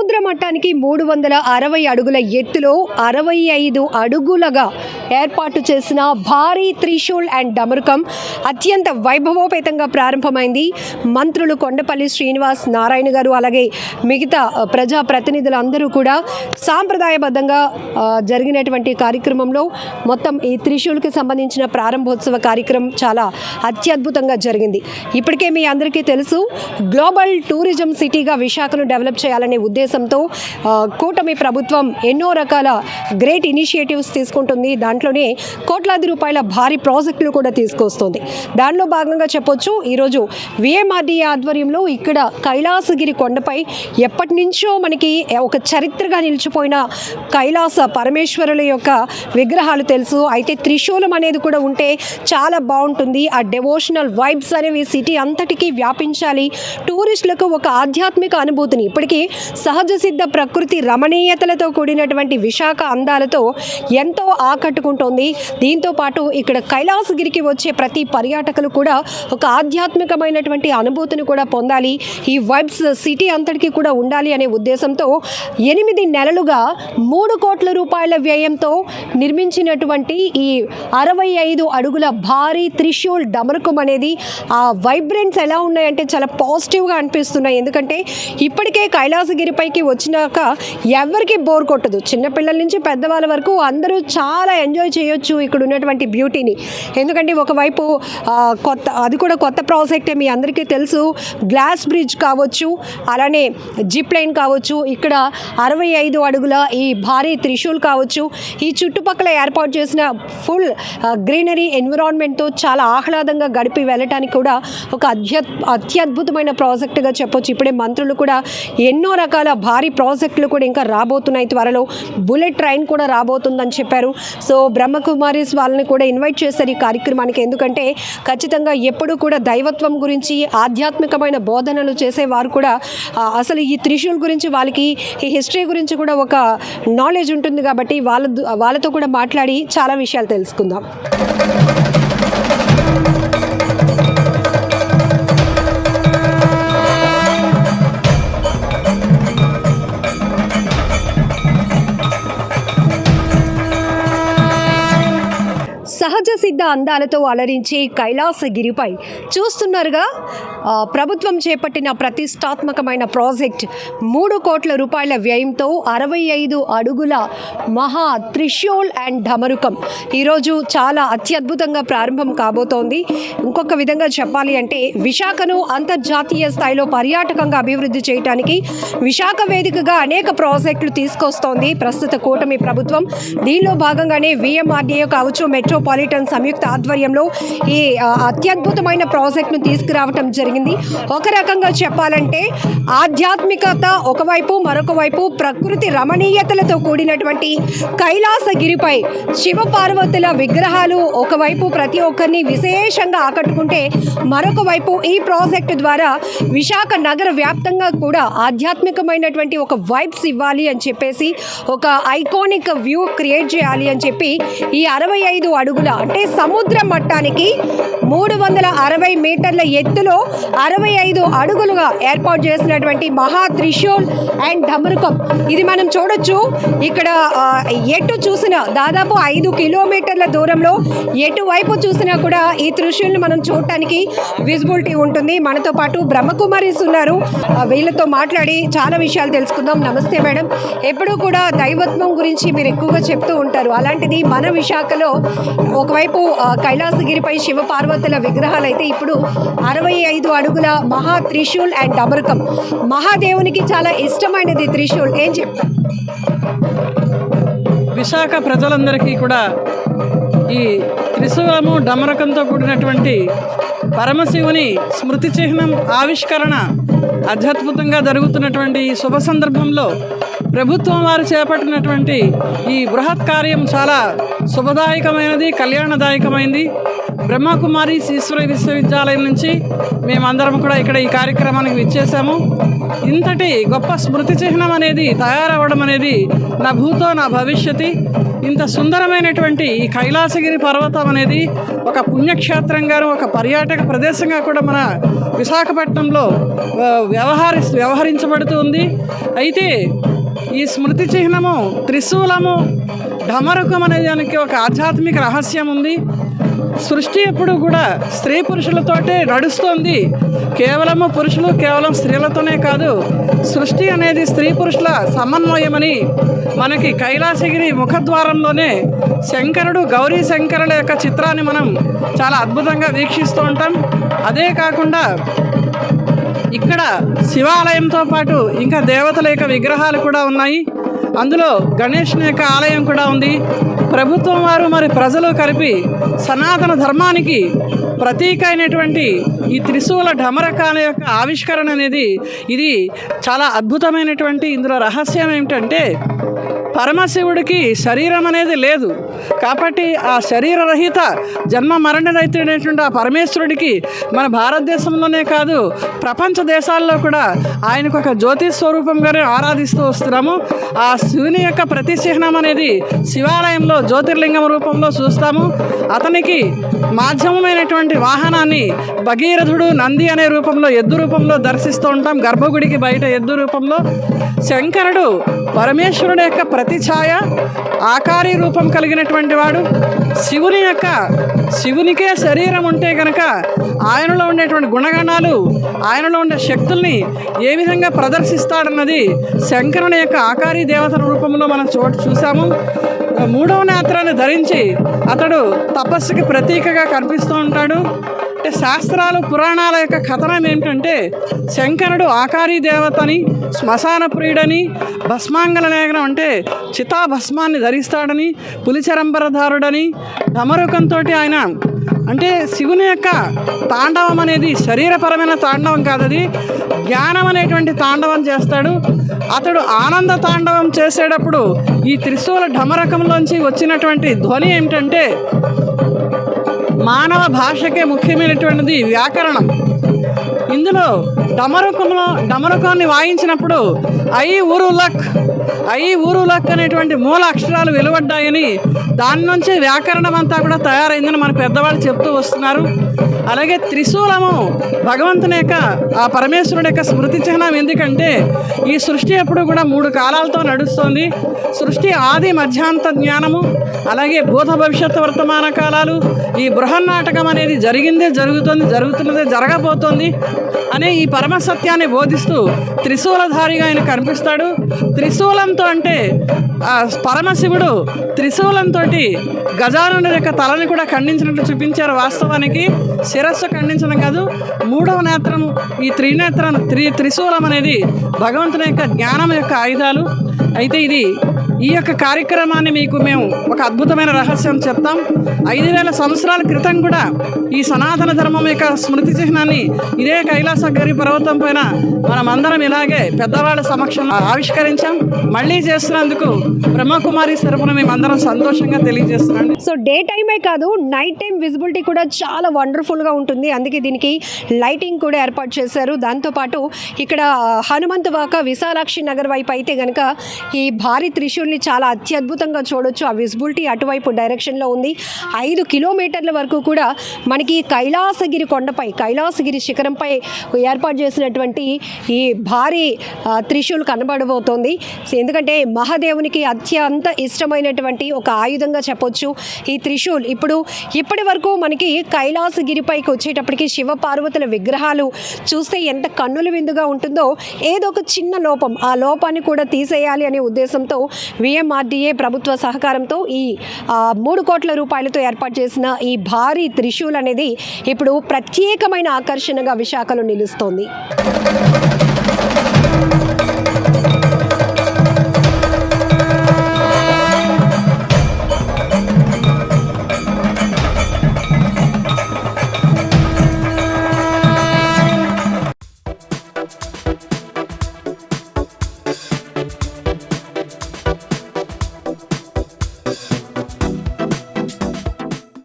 సముద్ర మట్టానికి 360 అడుగుల ఎత్తులో 65 అడుగులుగా ఏర్పాటు చేసిన భారీ త్రిశూల్ అండ్ డమరుకం అత్యంత వైభవోపేతంగా ప్రారంభమైంది. మంత్రులు కొండపల్లి శ్రీనివాస్ నారాయణ గారు అలాగే మిగతా ప్రజాప్రతినిధులందరూ కూడా సాంప్రదాయబద్ధంగా జరిగినటువంటి కార్యక్రమంలో మొత్తం ఈ త్రిశూల్కి సంబంధించిన ప్రారంభోత్సవ కార్యక్రమం చాలా అత్యద్భుతంగా జరిగింది. ఇప్పటికే మీ అందరికీ తెలుసు, గ్లోబల్ టూరిజం సిటీగా విశాఖను డెవలప్ చేయాలనే ఉద్దేశంతో కూటమి ప్రభుత్వం ఎన్నో రకాల గ్రేట్ ఇనిషియేటివ్స్ తీసుకుంటుంది. దాంట్లోనే కోట్లాది రూపాయల భారీ ప్రాజెక్టులు కూడా తీసుకొస్తుంది. దానిలో భాగంగా చెప్పొచ్చు, ఈరోజు విఎంఆర్డీఏ ఆధ్వర్యంలో ఇక్కడ కైలాసగిరి కొండపై ఎప్పటి నుంచో మనకి ఒక చరిత్రగా నిలిచిపోయిన కైలాస పరమేశ్వరుల యొక్క విగ్రహాలు తెలుసు. అయితే త్రిశూలం అనేది కూడా ఉంటే చాలా బాగుంటుంది. ఆ డెవోషనల్ వైబ్స్ అనేవి సిటీ అంతటికీ వ్యాపించాలి. టూరిస్టులకు ఒక ఆధ్యాత్మిక అనుభూతిని, ఇప్పటికీ సహజ సిద్ధ ప్రకృతి రమణీయతలతో కూడినటువంటి విశాఖ అందాలతో ఎంతో ఆకట్టుకుంటోంది. దీంతో పాటు ఇక్కడ కైలాసగిరికి వచ్చే ప్రతి పర్యాటకులు కూడా ఒక ఆధ్యాత్మికమైనటువంటి అనుభూతిని కూడా పొందాలి. ఈ వైబ్స్ సిటీ అంతటికీ కూడా ఉండాలి అనే ఉద్దేశంతో 8 నెలలుగా 3 కోట్ల రూపాయల వ్యయంతో నిర్మించినటువంటి ఈ 65 అడుగుల భారీ త్రిశూల్ డమరుకం అనేది ఆ వైబ్రెన్స్ ఎలా ఉన్నాయంటే చాలా పాజిటివ్గా అనిపిస్తున్నాయి. ఎందుకంటే ఇప్పటికే కైలాసగిరిపైకి వచ్చినాక ఎవరికి బోర్ కొట్టదు. చిన్నపిల్లల నుంచి పెద్దవాళ్ళ వరకు అందరూ చాలా ఎంజాయ్ చేయొచ్చు ఇక్కడ ఉన్నటువంటి బ్యూటీని. ఎందుకంటే ఒకవైపు కొత్త ప్రాజెక్టే, మీ అందరికీ తెలుసు. గ్లాస్ బ్రిడ్జ్ కావచ్చు, అలానే జిప్ లైన్ కావచ్చు, ఇక్కడ 65 అడుగుల ఈ భారీ త్రిశూల్ కావచ్చు, ఈ చుట్టుపక్కల ఏర్పాటు చేసిన ఫుల్ గ్రీనరీ ఎన్విరాన్మెంట్తో చాలా ఆహ్లాదంగా గడిపి వెళ్ళటానికి కూడా ఒక అత్యద్భుతమైన ప్రాజెక్టుగా చెప్పొచ్చు. ఇప్పుడే మంత్రులు కూడా ఎన్నో రకాల భారీ ప్రాజెక్టులు కూడా ఇంకా రాబోతున్నాయి. త్వరలో బుల్లెట్ ట్రైన్ కూడా రాబోతుందని చెప్పారు. సో బ్రహ్మకుమారీస్ వాళ్ళని కూడా ఇన్వైట్ చేశారు ఈ కార్యక్రమానికి. ఎందుకంటే ఖచ్చితంగా ఎప్పుడు కూడా దైవత్వం గురించి, ఆధ్యాత్మికమైన బోధనలు చేసేవారు కూడా అసలు ఈ త్రిశూల్ గురించి, వాళ్ళకి ఈ హిస్టరీ గురించి కూడా ఒక నాలెడ్జ్ ఉంటుంది. కాబట్టి వాళ్ళతో కూడా మాట్లాడి చాలా విషయాలు తెలుసుకుందాం. సహజ సిద్ధ అందాలతో అలరించి కైలాసగిరిపై చూస్తున్నారుగా ప్రభుత్వం చేపట్టిన ప్రతిష్టాత్మకమైన ప్రాజెక్ట్ 3 కోట్ల రూపాయల వ్యయంతో 65 అడుగుల మహా త్రిశూల్ అండ్ డమరుకం ఈరోజు చాలా అత్యద్భుతంగా ప్రారంభం కాబోతోంది. ఇంకొక విధంగా చెప్పాలి అంటే విశాఖను అంతర్జాతీయ స్థాయిలో పర్యాటకంగా అభివృద్ధి చేయడానికి విశాఖ వేదికగా అనేక ప్రాజెక్టులు తీసుకొస్తోంది ప్రస్తుత కూటమి ప్రభుత్వం. దీనిలో భాగంగానే విఎంఆర్డీఏ కావచ్చు, మెట్రోపాలిటన్ సంయుక్త ఆధ్వర్యంలో ఈ అత్యద్భుతమైన ప్రాజెక్టును తీసుకురావటం జరిగింది. ఒక రకంగా చెప్పాలంటే ఆధ్యాత్మికత ఒకవైపు, మరొక వైపు ప్రకృతి రమణీయతలతో కూడినటువంటి కైలాసగిరిపై శివపార్వతుల విగ్రహాలు ఒకవైపు ప్రతి ఒక్కరిని విశేషంగా ఆకట్టుకుంటే, మరొక వైపు ఈ ప్రాజెక్టు ద్వారా విశాఖ నగర వ్యాప్తంగా కూడా ఆధ్యాత్మికమైనటువంటి ఒక వైబ్స్ ఇవ్వాలి అని చెప్పేసి, ఒక ఐకానిక్ వ్యూ క్రియేట్ చేయాలి అని చెప్పి ఈ 65 అడుగుల అంటే సముద్ర మట్టానికి 360 మీటర్ల ఎత్తులో 65 అడుగులుగా ఏర్పాటు చేసినటువంటి మహా త్రిశూల్ అండ్ డమరుకం ఇది మనం చూడొచ్చు. ఇక్కడ ఎటు చూసినా దాదాపు 5 కిలోమీటర్ల దూరంలో ఎటువైపు చూసినా కూడా ఈ త్రిశూల్ని మనం చూడటానికి విజిబిలిటీ ఉంటుంది. మనతో పాటు బ్రహ్మకుమారీస్ ఉన్నారు, వీళ్ళతో మాట్లాడి చాలా విషయాలు తెలుసుకుందాం. నమస్తే మేడం. ఎప్పుడూ కూడా దైవత్వం గురించి మీరు ఎక్కువగా చెప్తూ ఉంటారు. అలాంటిది మన విశాఖలో ఒకవైపు కైలాసగిరిపై శివపార్వతుల విగ్రహాలు అయితే ఇప్పుడు 65 అడుగుల మహా త్రిశూల్ అండ్ డమరుకం. మహాదేవునికి చాలా ఇష్టమైనది త్రిశూల్. ఏం చెప్తారు? విశాఖ ప్రజలందరికీ కూడా ఈ త్రిశూలము డమరకంతో కూడినటువంటి పరమశివుని స్మృతి చిహ్నం ఆవిష్కరణ అత్యద్భుతంగా జరుగుతున్నటువంటి ఈ శుభ సందర్భంలో ప్రభుత్వం వారు చేపట్టినటువంటి ఈ బృహత్ కార్యం చాలా శుభదాయకమైనది, కళ్యాణదాయకమైనది. బ్రహ్మకుమారి ఈశ్వర విశ్వవిద్యాలయం నుంచి మేమందరం కూడా ఇక్కడ ఈ కార్యక్రమానికి విచ్చేసాము. ఇంతటి గొప్ప స్మృతి చిహ్నం అనేది తయారవ్వడం అనేది నా భూతో నా భవిష్యత్తు. ఇంత సుందరమైనటువంటి ఈ కైలాసగిరి పర్వతం అనేది ఒక పుణ్యక్షేత్రంగాను, ఒక పర్యాటక ప్రదేశంగా కూడా మన విశాఖపట్నంలో వ్యవహరించబడుతుంది. అయితే ఈ స్మృతి చిహ్నము త్రిశూలము ఢమరుకం అనే దానికి ఒక ఆధ్యాత్మిక రహస్యం ఉంది. సృష్టి ఎప్పుడు కూడా స్త్రీ పురుషులతోటే నడుస్తోంది. కేవలము పురుషులు కేవలం స్త్రీలతోనే కాదు, సృష్టి అనేది స్త్రీ పురుషుల సమన్వయమని మనకి కైలాసగిరి ముఖద్వారంలోనే శంకరుడు గౌరీ శంకరుల యొక్క చిత్రాన్ని మనం చాలా అద్భుతంగా వీక్షిస్తూ ఉంటాం. అదే కాకుండా ఇక్కడ శివాలయంతో పాటు ఇంకా దేవతల యొక్క విగ్రహాలు కూడా ఉన్నాయి. అందులో గణేష్ని యొక్క ఆలయం కూడా ఉంది. ప్రభుత్వం వారు మరి ప్రజలు కలిపి సనాతన ధర్మానికి ప్రతీక అయినటువంటి ఈ త్రిశూల ఢమరకాల యొక్క ఆవిష్కరణ అనేది ఇది చాలా అద్భుతమైనటువంటి. ఇందులో రహస్యం ఏమిటంటే పరమశివుడికి శరీరం అనేది లేదు కాబట్టి ఆ శరీరరహిత జన్మ మరణరహితుడైనటువంటి ఆ పరమేశ్వరుడికి మన భారతదేశంలోనే కాదు ప్రపంచ దేశాల్లో కూడా ఆయనకు ఒక జ్యోతి స్వరూపంగానే ఆరాధిస్తూ వస్తున్నాము. ఆ శివుని యొక్క ప్రతిచిహ్నం అనేది శివాలయంలో జ్యోతిర్లింగం రూపంలో చూస్తాము. అతనికి మాధ్యమమైనటువంటి వాహనాన్ని భగీరథుడు నంది అనే రూపంలో ఎద్దు రూపంలో దర్శిస్తూ ఉంటాం. గర్భగుడికి బయట ఎద్దు రూపంలో శంకరుడు పరమేశ్వరుడు యొక్క ప్రతిఛాయ ఆకారీ రూపం కలిగినటువంటి వాడు. శివునికే శరీరం ఉంటే కనుక ఆయనలో ఉండేటువంటి గుణగణాలు, ఆయనలో ఉండే శక్తుల్ని ఏ విధంగా ప్రదర్శిస్తాడన్నది శంకరుని యొక్క ఆకారీ దేవత రూపంలో మనం చూసాము. మూడవ నేత్రాన్ని ధరించి అతడు తపస్సుకి ప్రతీకగా కనిపిస్తూ ఉంటాడు. అంటే శాస్త్రాలు పురాణాల యొక్క కథనం ఏమిటంటే శంకరుడు ఆకారీ దేవతని, శ్మశాన ప్రియుడని, భస్మాంగల లేఖనం అంటే చితాభస్మాన్ని ధరిస్తాడని, పులిచరంబరధారుడని, ఢమరుకంతో ఆయన అంటే శివుని యొక్క తాండవం అనేది శరీరపరమైన తాండవం కాదు, అది జ్ఞానం అనేటువంటి తాండవం చేస్తాడు. అతడు ఆనంద తాండవం చేసేటప్పుడు ఈ త్రిశూల ఢమరకంలోంచి వచ్చినటువంటి ధ్వని ఏమిటంటే మానవ భాషకే ముఖ్యమైనటువంటిది వ్యాకరణం. ఇందులో డమరుకాన్ని వాయించినప్పుడు ఐ ఊరు లక్ అనేటువంటి మూల అక్షరాలు వెలువడ్డాయని దాని నుంచి వ్యాకరణం అంతా కూడా తయారైందని మన పెద్దవాళ్ళు చెప్తూ వస్తున్నారు. అలాగే త్రిశూలము భగవంతుని యొక్క ఆ పరమేశ్వరుడి యొక్క స్మృతి చిహ్నం. ఎందుకంటే ఈ సృష్టి ఎప్పుడు కూడా 3 కాలాలతో నడుస్తుంది. సృష్టి ఆది మధ్యాంత జ్ఞానము, అలాగే భూత భవిష్యత్తు వర్తమాన కాలాలు. ఈ బృహన్నాటకం అనేది జరుగుతున్నదే జరగబోతోంది అనే ఈ పరమ సత్యాన్ని బోధిస్తూ త్రిశూలధారిగా ఆయన కనిపిస్తాడు. త్రిశూలంతో అంటే పరమశివుడు త్రిశూలంతో గజానుడి యొక్క తలని కూడా ఖండించినట్లు చూపించారు. వాస్తవానికి శిరస్సు ఖండించడం కాదు, మూడవ నేత్రం ఈ త్రిశూలం అనేది భగవంతుని యొక్క జ్ఞానం యొక్క ఆయుధాలు. అయితే ఈ యొక్క కార్యక్రమాన్ని మేము ఒక అద్భుతమైన రహస్యం చెప్తాం. 5000 సంవత్సరాల క్రితం కూడా ఈ సనాతన ధర్మం యొక్క స్మృతి చిహ్నాన్ని ఇదే కైలాసగిరి పర్వతం పైన మనమందరం ఇలాగే పెద్దవాళ్ళ సమక్షంలో ఆవిష్కరించాం. మళ్ళీ చేస్తున్నందుకు బ్రహ్మకుమారి తరపున మేమందరం సంతోషంగా తెలియజేస్తున్నాం. సో డే టైమే కాదు, నైట్ టైం విజిబిలిటీ కూడా చాలా వండర్ఫుల్గా ఉంటుంది. అందుకే దీనికి లైటింగ్ కూడా ఏర్పాటు చేశారు. దాంతోపాటు ఇక్కడ హనుమంతవాక విశాలాక్షి నగర్ వైపు అయితే కనుక ఈ భారీ త్రిశూల్ని చాలా అత్యద్భుతంగా చూడొచ్చు. ఆ విజిబిలిటీ అటువైపు డైరెక్షన్లో ఉంది. 5 కిలోమీటర్ల వరకు కూడా మనకి కైలాసగిరి కొండపై, కైలాసగిరి శిఖరంపై ఏర్పాటు చేసినటువంటి ఈ భారీ త్రిశూల్ కనబడబోతోంది. ఎందుకంటే మహాదేవునికి అత్యంత ఇష్టమైనటువంటి ఒక ఆయుధంగా చెప్పొచ్చు ఈ త్రిశూల్. ఇప్పటి వరకు మనకి కైలాసగిరిపైకి వచ్చేటప్పటికి శివ పార్వతుల విగ్రహాలు చూస్తే ఎంత కన్నుల విందుగా ఉంటుందో, ఏదో ఒక చిన్న లోపం, ఆ లోపాన్ని కూడా తీసేయాలి అనే ఉద్దేశంతో విఎంఆర్డీఏ ప్రభుత్వ సహకారంతో ఈ 3 కోట్ల రూపాయలతో ఏర్పాటు చేసిన ఈ భారీ త్రిశూల్ అనేది ఇప్పుడు ప్రత్యేకమైన ఆకర్షణగా విశాఖలో నిలుస్తోంది.